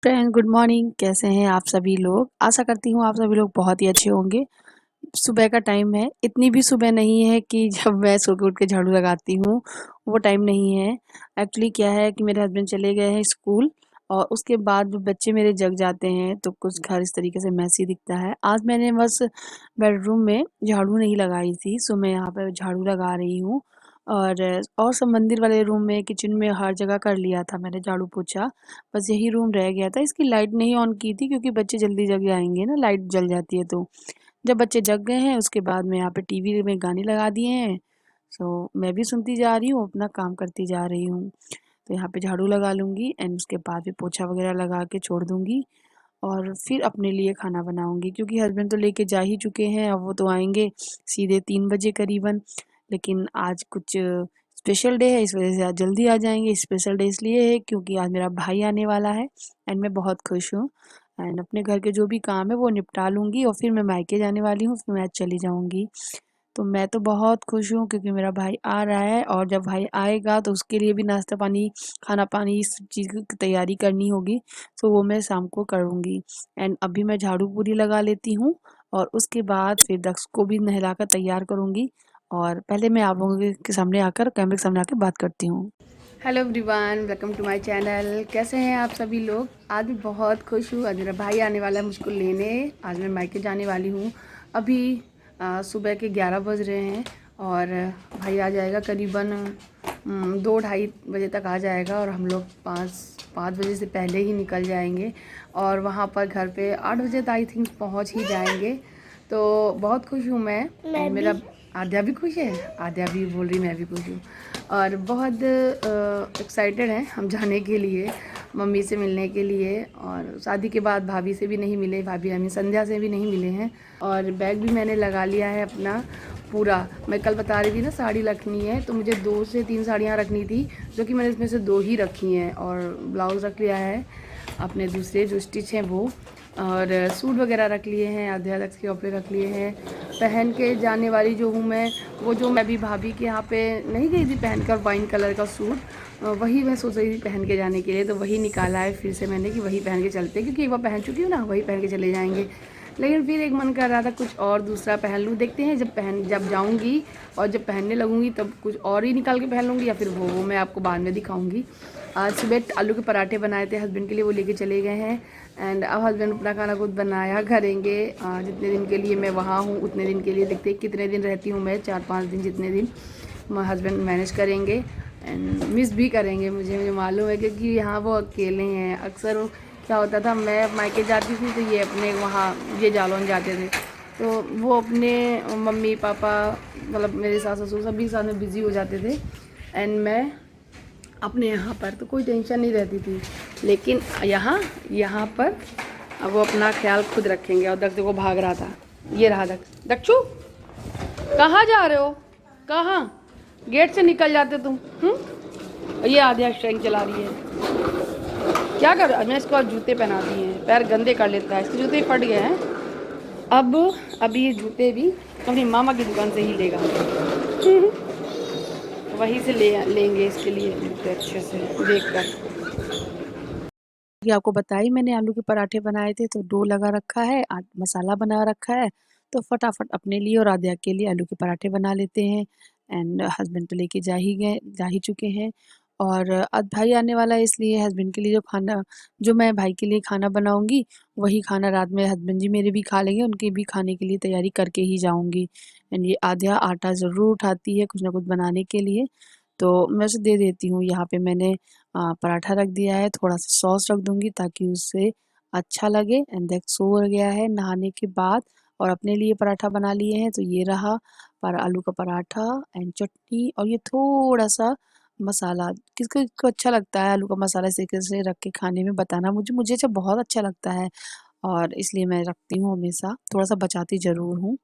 Friend good morning. कैसे हैं आप सभी लोग? आशा करती हूँ आप सभी लोग बहुत ही अच्छे होंगे। सुबह का टाइम है, इतनी भी सुबह नहीं है कि जब मैं सो के उठ के झाड़ू लगाती हूँ, वो टाइम नहीं है। एक्चुअली क्या है कि मेरे हस्बैंड चले गए हैं स्कूल और उसके बाद बच्चे मेरे जग जाते हैं तो कुछ घर इस तरीके से मैसी दिखता है। आज मैंने बस बेडरूम में झाड़ू नहीं लगाई थी, सो मैं यहाँ पे झाड़ू लगा रही हूँ। और सब मंदिर वाले रूम में, किचन में, हर जगह कर लिया था मैंने झाड़ू पोछा। बस यही रूम रह गया था। इसकी लाइट नहीं ऑन की थी क्योंकि बच्चे जल्दी जग जाएंगे ना, लाइट जल जाती है तो। जब बच्चे जग गए हैं उसके बाद मैं यहाँ पे टीवी में गाने लगा दिए हैं। सो मैं भी सुनती जा रही हूँ, अपना काम करती जा रही हूँ। तो यहाँ पे झाड़ू लगा लूँगी एंड उसके बाद फिर पोछा वगैरह लगा के छोड़ दूँगी और फिर अपने लिए खाना बनाऊँगी क्योंकि हस्बैंड तो लेके जा ही चुके हैं। अब वो तो आएँगे सीधे 3 बजे करीबन। लेकिन आज कुछ स्पेशल डे है, इस वजह से आज जल्दी आ जाएँगे। स्पेशल डे इसलिए है क्योंकि आज मेरा भाई आने वाला है एंड मैं बहुत खुश हूँ। एंड अपने घर के जो भी काम है वो निपटा लूँगी और फिर मैं मायके जाने वाली हूँ, फिर मैं आज चली जाऊँगी। तो मैं तो बहुत खुश हूँ क्योंकि मेरा भाई आ रहा है और जब भाई आएगा तो उसके लिए भी नाश्ता पानी, खाना पानी, इस चीज़ की तैयारी करनी होगी। तो वो मैं शाम को करूँगी। एंड अभी मैं झाड़ू पूरी लगा लेती हूँ और उसके बाद फिर दक्ष को भी नहलाकर तैयार करूँगी। और पहले मैं आप लोगों के सामने आकर, कैमरे के सामने आकर बात करती हूँ। Hello everyone, welcome to my channel. कैसे हैं आप सभी लोग? आज मैं बहुत खुश हूँ। आज मेरा भाई आने वाला है मुझको लेने। आज मैं मायके जाने वाली हूँ। अभी सुबह के 11 बज रहे हैं और भाई आ जाएगा करीबन 2-2:30 बजे तक आ जाएगा और हम लोग 5 बजे से पहले ही निकल जाएंगे और वहाँ पर घर पे 8 बजे तक आई थिंक पहुँच ही जाएंगे। तो बहुत खुश हूँ मैं मेरा आद्या भी खुश है। आद्या भी बोल रही मैं भी खुश हूँ और बहुत एक्साइटेड हैं हम जाने के लिए, मम्मी से मिलने के लिए। और शादी के बाद भाभी से भी नहीं मिले, भाभी हमें संध्या से भी नहीं मिले हैं। और बैग भी मैंने लगा लिया है अपना पूरा। मैं कल बता रही थी ना साड़ी रखनी है, तो मुझे 2 से 3 साड़ियाँ रखनी थी जो कि मैंने इसमें से 2 ही रखी हैं और ब्लाउज़ रख लिया है अपने दूसरे जो स्टिच हैं वो, और सूट वगैरह रख लिए हैं, आध्या तक के कपड़े रख लिए हैं। पहन के जाने वाली जो हूँ मैं, वो जो मैं भी भाभी के यहाँ पे नहीं गई थी पहनकर वाइन कलर का सूट, वही मैं सोच रही थी पहन के जाने के लिए। तो वही निकाला है फिर से मैंने कि वही पहन के चलते, क्योंकि एक बार पहन चुकी हूँ ना, वही पहन के चले जाएंगे। लेकिन फिर एक मन कर रहा था कुछ और दूसरा पहन लूँ। देखते हैं जब जाऊँगी और जब पहनने लगूँगी तब कुछ और ही निकाल के पहन लूँगी या फिर वो मैं आपको बाद में दिखाऊँगी। आज सुबह आलू के पराठे बनाए थे हस्बैंड के लिए, वो लेके चले गए हैं। एंड अब हस्बैंड अपना खाना खुद बनाया करेंगे। जितने दिन के लिए मैं वहाँ हूँ उतने दिन के लिए, देखते कितने दिन रहती हूँ मैं, 4-5 दिन, जितने दिन हस्बैंड मैनेज करेंगे। एंड मिस भी करेंगे मुझे मालूम है, क्योंकि यहाँ वो अकेले हैं। अक्सर क्या होता था, मैं मायके जाती थी तो ये अपने वहाँ ये जालौन जाते थे, तो वो अपने मम्मी पापा, मतलब मेरे सास ससुर सभी साथ में बिज़ी हो जाते थे एंड मैं अपने यहाँ पर, तो कोई टेंशन नहीं रहती थी। लेकिन यहाँ पर अब वो अपना ख्याल खुद रखेंगे। और दक्ष को भाग रहा था, ये रहा दक्ष। दक्षू कहाँ जा रहे हो? कहाँ? गेट से निकल जाते तुम। ये आध्या स्ट्रेंग चला रही है। क्या कर रहा है? मैं इसको आज जूते पहना दिए हैं, पैर गंदे कर लेता है, इसके जूते फट गए हैं। अब ये जूते भी अपनी मामा की दुकान से ही लेगा। वहीं से लेंगे इसके लिए जूते अच्छे से देख कर। कि आपको बताई मैंने आलू के पराठे बनाए थे, तो डो लगा रखा है, मसाला बना रखा है। तो फटाफट अपने लिए और आद्या के लिए आलू के पराठे बना लेते हैं। एंड हस्बैंड तो लेके जा ही चुके हैं। और आज भाई आने वाला है, इसलिए हस्बैंड के लिए जो मैं भाई के लिए खाना बनाऊंगी, वही खाना रात में हस्बैंड जी मेरे भी खा लेंगे, उनके भी खाने के लिए तैयारी करके ही जाऊंगी। एंड ये आद्या आटा ज़रूर उठाती है कुछ ना कुछ बनाने के लिए, तो मैं उसे दे देती हूँ। यहाँ पे मैंने पराठा रख दिया है, थोड़ा-सा सॉस रख दूँगी ताकि उससे अच्छा लगे। एंड देन सो गया है नहाने के बाद और अपने लिए पराठा बना लिए हैं। तो ये रहा पर आलू का पराठा एंड चटनी, और ये थोड़ा-सा मसाला। किसको-किसको अच्छा लगता है आलू का मसाला इस तरीके से रख के खाने में, बताना मुझे। मुझे अच्छा बहुत अच्छा लगता है और इसलिए मैं रखती हूँ हमेशा, थोड़ा-सा बचाती ज़रूर हूँ।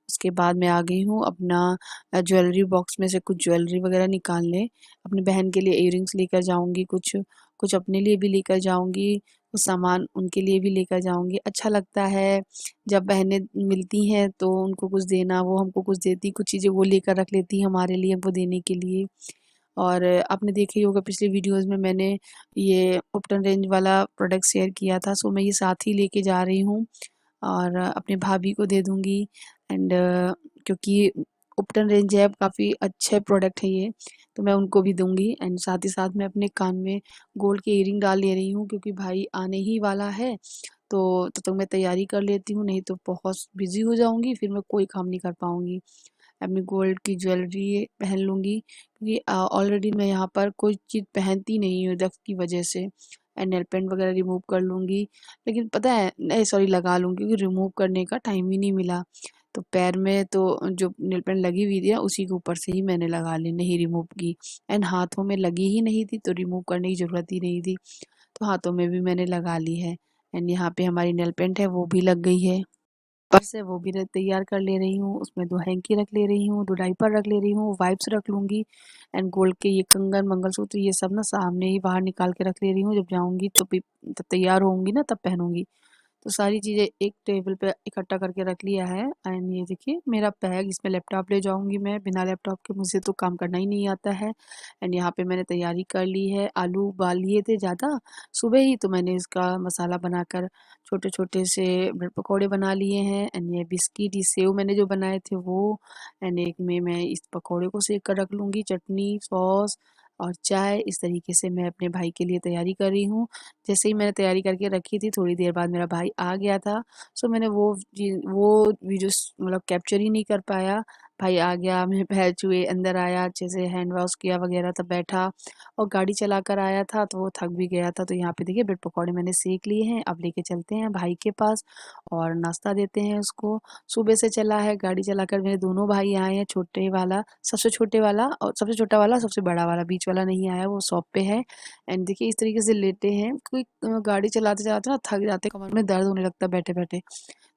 उसके बाद मैं आ गई हूँ अपना ज्वेलरी बॉक्स में से कुछ ज्वेलरी वगैरह निकालने। अपनी बहन के लिए इयररिंग्स लेकर जाऊँगी, कुछ कुछ अपने लिए भी लेकर जाऊँगी, कुछ सामान उनके लिए भी लेकर जाऊँगी। अच्छा लगता है जब बहनें मिलती हैं तो उनको कुछ देना, वो हमको कुछ देती, कुछ चीज़ें वो लेकर रख लेती हैं हमारे लिए, हमको देने के लिए। और आपने देखा ही होगा पिछली वीडियोज़ में मैंने ये उपटन रेंज वाला प्रोडक्ट शेयर किया था, सो मैं ये साथ ही लेके जा रही हूँ और अपनी भाभी को दे दूँगी। एंड क्योंकि उपटन रेंज है काफ़ी अच्छे प्रोडक्ट है ये, तो मैं उनको भी दूँगी। एंड साथ ही साथ मैं अपने कान में गोल्ड के इयररिंग डाल ले रही हूँ क्योंकि भाई आने ही वाला है, तो तब तक मैं तैयारी कर लेती हूँ, नहीं तो बहुत बिज़ी हो जाऊँगी, फिर मैं कोई काम नहीं कर पाऊँगी। अपनी गोल्ड की ज्वेलरी पहन लूँगी क्योंकि ऑलरेडी मैं यहाँ पर कोई चीज़ पहनती नहीं हूँ डस्ट की वजह से। एंड नेल पेंट वगैरह रिमूव कर लूँगी, लेकिन पता है नहीं सॉरी लगा लूँगी क्योंकि रिमूव करने का टाइम ही नहीं मिला। तो पैर में तो जो नेल पेंट लगी हुई थी उसी के ऊपर से ही मैंने लगा ली, नहीं रिमूव की। एंड हाथों में लगी ही नहीं थी तो रिमूव करने की ज़रूरत ही नहीं थी, तो हाथों में भी मैंने लगा ली है। एंड यहाँ पे हमारी नेल पेंट है वो भी लग गई है। पर्स है वो भी तैयार कर ले रही हूँ, उसमें 2 हैंकी रख ले रही हूँ, 2 डायपर रख ले रही हूँ, वाइप्स रख लूँगी। एंड गोल्ड के ये कंगन, मंगलसूत्र ये सब ना सामने ही बाहर निकाल के रख ले रही हूँ, जब जाऊँगी तो भी जब तैयार होंगी ना तब पहनूँगी। तो सारी चीज़ें एक टेबल पे इकट्ठा करके रख लिया है। एंड ये देखिए मेरा बैग, इसमें लैपटॉप ले जाऊँगी मैं, बिना लैपटॉप के मुझे तो काम करना ही नहीं आता है। एंड यहाँ पे मैंने तैयारी कर ली है, आलू उबाल लिए थे ज़्यादा सुबह ही, तो मैंने इसका मसाला बनाकर छोटे-छोटे से ब्रेड पकौड़े बना लिए हैं। एंड ये बिस्किट, ये सेव मैंने जो बनाए थे वो। एंड एक में मैं इस पकौड़े को सेक कर रख लूँगी, चटनी, सॉस और चाय। इस तरीके से मैं अपने भाई के लिए तैयारी कर रही हूँ। जैसे ही मैंने तैयारी करके रखी थी, थोड़ी देर बाद मेरा भाई आ गया था, सो मैंने वो वीडियोस मतलब कैप्चर ही नहीं कर पाया। भाई आ गया, मेरे पैर छुए, अंदर आया, अच्छे से हैंड वॉश किया वगैरह, तब बैठा और गाड़ी चलाकर आया था तो वो थक भी गया था। तो यहाँ पे देखिए ब्रेड पकौड़े मैंने सेक लिए हैं, अब लेके चलते हैं भाई के पास और नाश्ता देते हैं उसको। सुबह से चला है, गाड़ी चलाकर मेरे दोनों भाई आए हैं, छोटे वाला, सबसे छोटे वाला और सबसे छोटा वाला, सबसे बड़ा वाला, बीच वाला नहीं आया, वो शॉप पे है। एंड देखिए इस तरीके से लेटे हैं, कोई गाड़ी चलाते-चलाते ना थक जाते हैं, कमर में दर्द होने लगता है बैठे-बैठे।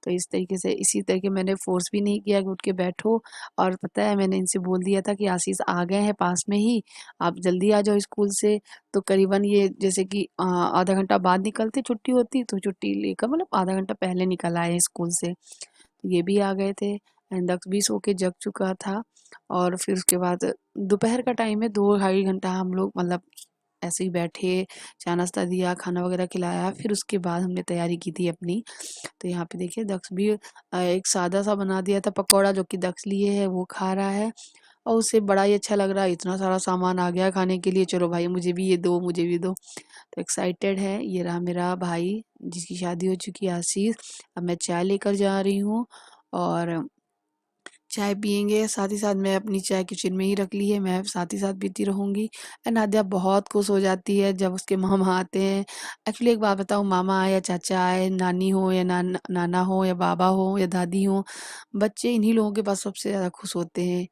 तो इस तरीके से इसी तरीके मैंने फ़ोर्स भी नहीं किया कि उठ के बैठो। और पता है मैंने इनसे बोल दिया था कि आशीष आ गए हैं पास में ही, आप जल्दी आ जाओ स्कूल से। तो करीबन ये जैसे कि आधा घंटा बाद निकलते छुट्टी होती, तो छुट्टी लेकर मतलब आधा घंटा पहले निकल आए स्कूल से। तो ये भी आ गए थे एंड दक्ष भी सो के जग चुका था। और फिर उसके बाद दोपहर का टाइम है, 2 ढाई घंटा हम लोग मतलब ऐसे ही बैठे, चाय नाश्ता दिया, खाना वगैरह खिलाया, फिर उसके बाद हमने तैयारी की थी अपनी। तो यहाँ पे देखिए दक्ष भी एक सादा-सा बना दिया था पकौड़ा जो कि दक्ष लिए है वो खा रहा है और उसे बड़ा ही अच्छा लग रहा है, इतना सारा सामान आ गया खाने के लिए, चलो भाई मुझे भी ये दो, मुझे भी दो। तो एक्साइटेड है। ये रहा मेरा भाई जिसकी शादी हो चुकी है आशीष। अब मैं चाय लेकर जा रही हूँ और चाय पिएँगे, साथ ही साथ मैं अपनी चाय किचन में ही रख ली है, मैं साथ ही साथ पीती रहूँगी। नादिया बहुत खुश हो जाती है जब उसके मामा आते हैं। एक्चुअली एक बात बताऊँ, मामा आए या चाचा आए, नानी हो या नाना हो या बाबा हो या दादी हो, बच्चे इन्हीं लोगों के पास सबसे ज़्यादा खुश होते हैं।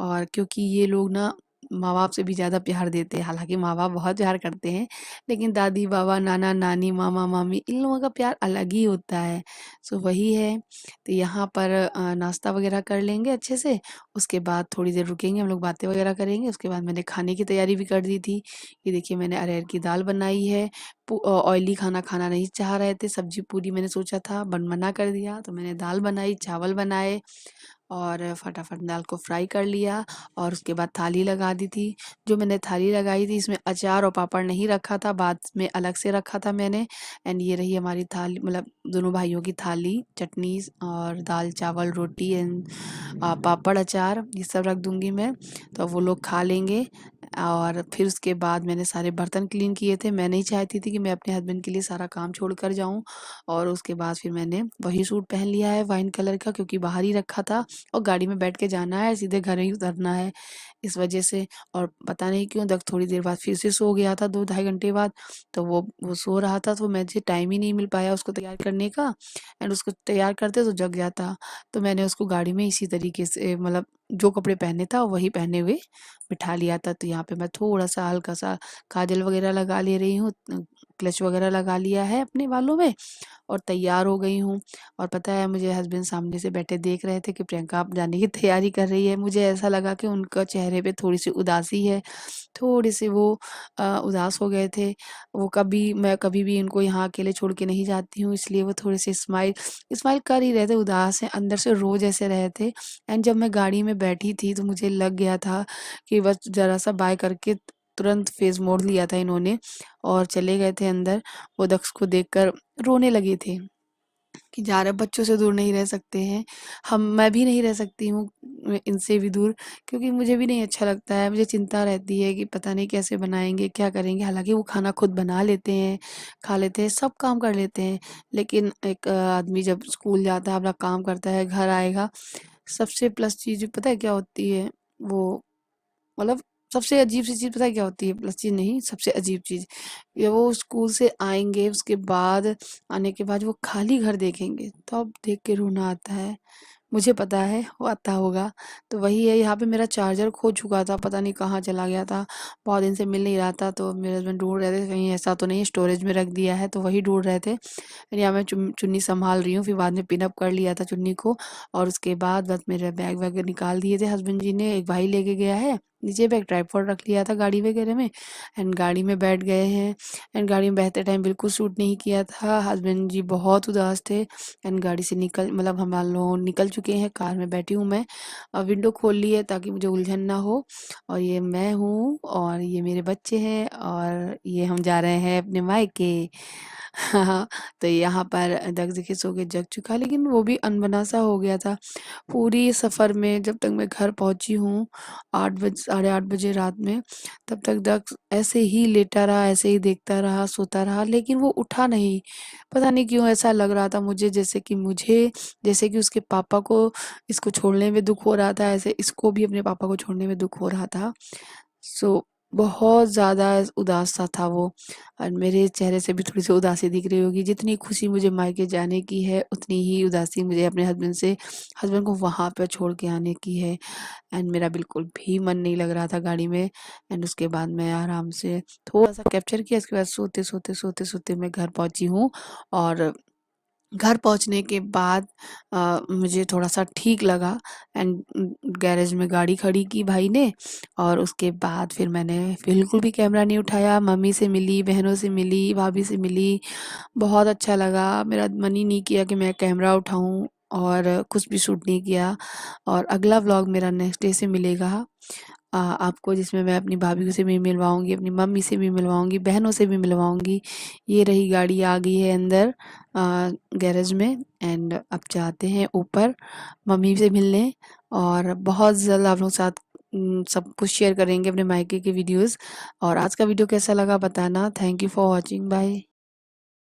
और क्योंकि ये लोग ना माँ-बाप से भी ज़्यादा प्यार देते हैं, हालाँकि माँ-बाप बहुत प्यार करते हैं, लेकिन दादी-बाबा, नाना-नानी, मामा-मामी इन लोगों का प्यार अलग ही होता है। सो वही है। तो यहाँ पर नाश्ता वगैरह कर लेंगे अच्छे से, उसके बाद थोड़ी देर रुकेंगे हम लोग, बातें वगैरह करेंगे, उसके बाद मैंने खाने की तैयारी भी कर दी थी। ये देखिए मैंने अरहर की दाल बनाई है, ऑयली खाना खाना नहीं चाह रहे थे, सब्जी पूरी मैंने सोचा था मना कर दिया, तो मैंने दाल बनाई, चावल बनाए और फटाफट दाल को फ्राई कर लिया और उसके बाद थाली लगा दी थी। जो मैंने थाली लगाई थी इसमें अचार और पापड़ नहीं रखा था, बाद में अलग से रखा था मैंने। एंड ये रही हमारी थाली, मतलब दोनों भाइयों की थाली, चटनी और दाल चावल रोटी एंड पापड़ अचार ये सब रख दूंगी मैं, तो वो लोग खा लेंगे। और फिर उसके बाद मैंने सारे बर्तन क्लीन किए थे, मैं नहीं चाहती थी कि मैं अपने हस्बैंड के लिए सारा काम छोड़ कर जाऊँ। और उसके बाद फिर मैंने वही सूट पहन लिया है वाइन कलर का, क्योंकि बाहर ही रखा था और गाड़ी में बैठ के जाना है, सीधे घर ही उतरना है, इस वजह से। और पता नहीं क्यों दक्ष थोड़ी देर बाद फिर से सो गया था, 2 ढाई घंटे बाद। तो वो सो रहा था, तो मुझे टाइम ही नहीं मिल पाया उसको तैयार करने का। एंड उसको तैयार करते तो जग जाता। तो मैंने उसको गाड़ी में इसी तरीके से मतलब जो कपड़े पहने था वही पहने हुए बिठा लिया था। तो यहाँ पे मैं थोड़ा-सा हल्का-सा काजल वगैरह लगा ले रही हूँ, क्लच वगैरह लगा लिया है अपने बालों में और तैयार हो गई हूँ। और पता है मुझे हस्बैंड सामने से बैठे देख रहे थे कि प्रियंका अब जाने की तैयारी कर रही है। मुझे ऐसा लगा कि उनका चेहरे पे थोड़ी-सी उदासी है, थोड़े-से वो उदास हो गए थे। वो कभी मैं कभी भी इनको यहाँ अकेले छोड़ के नहीं जाती हूँ, इसलिए वो थोड़े-से स्माइल स्माइल कर ही रहे थे, उदास हैं, अंदर से रो जैसे रहे थे। एंड जब मैं गाड़ी में बैठी थी तो मुझे लग गया था कि बस ज़रा-सा बाय करके तुरंत फ़ेस मोड़ लिया था इन्होंने और चले गए थे अंदर। वो दक्ष को देखकर रोने लगे थे। कि जा रहे बच्चों से दूर नहीं रह सकते हैं। हम मैं भी नहीं रह सकती हूँ इनसे भी दूर, क्योंकि मुझे भी नहीं अच्छा लगता है। मुझे चिंता रहती है कि पता नहीं कैसे बनाएँगे, क्या करेंगे? हालाँकि वो खाना खुद बना लेते हैं, खा लेते हैं, सब काम कर लेते हैं। लेकिन एक आदमी जब स्कूल जाता है, अपना काम करता है, घर आएगा, सबसे प्लस चीज़ पता है क्या होती है? वो मतलब सबसे अजीब-सी चीज़ पता है क्या होती है? प्लस चीज़ नहीं, सबसे अजीब चीज़, ये वो स्कूल से आएँगे, उसके बाद आने के बाद वो खाली घर देखेंगे, तब देख के रोना आता है। मुझे पता है वो आता होगा। तो वही है, यहाँ पे मेरा चार्जर खो चुका था, पता नहीं कहाँ चला गया था। बहुत दिन से मिल नहीं रहा था, तो मेरे हस्बैंड ढूँढ रहे थे कहीं ऐसा तो नहीं है स्टोरेज में रख दिया है, तो वही ढूँढ रहे थे। यहाँ मैं चुन्नी सँभाल रही हूँ, फिर बाद में पिन अप कर लिया था चुन्नी को और उसके बाद बस मेरे बैग वैग निकाल दिए थे हस्बैंड जी ने। एक भाई लेके गया है नीचे पे, एक ट्राइपॉड रख लिया था गाड़ी वगैरह में एंड गाड़ी में बैठ गए हैं। एंड गाड़ी में बैठते टाइम बिल्कुल सूट नहीं किया था। हस्बैंड जी बहुत उदास थे एंड गाड़ी से निकल मतलब हम लोग निकल चुके हैं, कार में बैठी हूँ मैं। विंडो खोल ली है ताकि मुझे उलझन ना हो। और ये मैं हूँ और ये मेरे बच्चे हैं और ये हम जा रहे हैं अपने मायके। हाँ, तो यहाँ पर दग देखिए सो के जग चुका, लेकिन वो भी अनबना सा हो गया था। पूरी सफ़र में जब तक मैं घर पहुँची हूँ 8 बज साढ़े 8 बजे रात में, तब तक दक्ष ऐसे ही लेटा रहा, ऐसे ही देखता रहा, सोता रहा, लेकिन वो उठा नहीं। पता नहीं क्यों ऐसा लग रहा था जैसे कि उसके पापा को इसको छोड़ने में दुःख हो रहा था, ऐसे इसको भी अपने पापा को छोड़ने में दुःख हो रहा था। सो बहुत ज़्यादा उदास-सा था वो और मेरे चेहरे से भी थोड़ी-सी उदासी दिख रही होगी। जितनी खुशी मुझे मायके जाने की है, उतनी ही उदासी मुझे अपने हस्बैंड को वहाँ पे छोड़ के आने की है। एंड मेरा बिल्कुल भी मन नहीं लग रहा था गाड़ी में। एंड उसके बाद मैं आराम से थोड़ा-सा कैप्चर किया, उसके बाद सोते-सोते मैं घर पहुँची हूँ। और घर पहुँचने के बाद मुझे थोड़ा-सा ठीक लगा एंड गैरेज में गाड़ी खड़ी की भाई ने और उसके बाद फिर मैंने बिल्कुल भी कैमरा नहीं उठाया। मम्मी से मिली, बहनों से मिली, भाभी से मिली, बहुत अच्छा लगा। मेरा मन ही नहीं किया कि मैं कैमरा उठाऊँ और कुछ भी शूट नहीं किया। और अगला व्लॉग मेरा नेक्स्ट डे से मिलेगा आपको, जिसमें मैं अपनी भाभी से भी मिलवाऊँगी, अपनी मम्मी से भी मिलवाऊँगी, बहनों से भी मिलवाऊँगी। ये रही गाड़ी आ गई है अंदर गैरेज में एंड अब जाते हैं ऊपर मम्मी से मिलने। और बहुत जल्द आप लोगों के साथ सब कुछ शेयर करेंगे अपने मायके के वीडियोज़। और आज का वीडियो कैसा लगा बताना। Thank you for watching, bye.